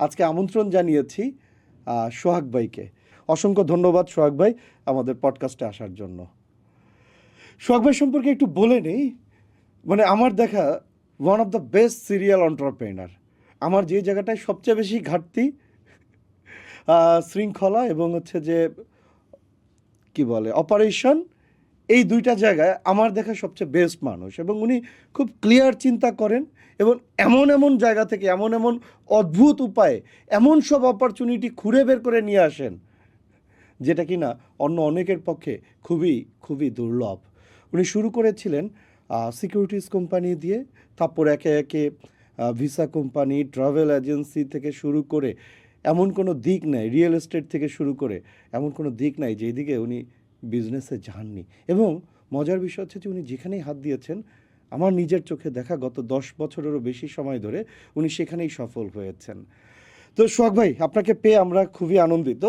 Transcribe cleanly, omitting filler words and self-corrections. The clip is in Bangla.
আজকে আমন্ত্রণ জানিয়েছি সোহাগ ভাইকে। অসংখ্য ধন্যবাদ সোহাগ ভাই আমাদের পডকাস্টে আসার জন্য। সোহাগ ভাই সম্পর্কে একটু বলে নেই, মানে আমার দেখা one of the best serial entrepreneur. আমার যে জায়গাটায় সবচেয়ে বেশি ঘাটতি শৃঙ্খলা এবং হচ্ছে যে কি বলে অপারেশন, এই দুইটা জায়গায় আমার দেখা সবচেয়ে বেস্ট মানুষ। এবং উনি খুব ক্লিয়ার চিন্তা করেন এবং এমন এমন জায়গা থেকে এমন এমন অদ্ভুত উপায়ে এমন সব অপরচুনিটি খুঁড়ে বের করে নিয়ে আসেন যেটা কি না অন্য অনেকের পক্ষে খুবই খুবই দুর্লভ। উনি শুরু করেছিলেন সিকিউরিটিজ কোম্পানি দিয়ে, তারপর একে একে ভিসা কোম্পানি, ট্রাভেল এজেন্সি থেকে শুরু করে এমন কোনো দিক নাই, রিয়েল এস্টেট থেকে শুরু করে এমন কোনো দিক নাই যেদিকে উনি বিজনেসে যাননি। এবং মজার বিষয় হচ্ছে যে উনি যেখানেই হাত দিয়েছেন আমার নিজের চোখে দেখা গত 10 বছরেরও বেশি সময় ধরে উনি সেখানেই সফল হয়েছেন। তো সোহাগ ভাই, আপনাকে পেয়ে আমরা খুবই আনন্দিত।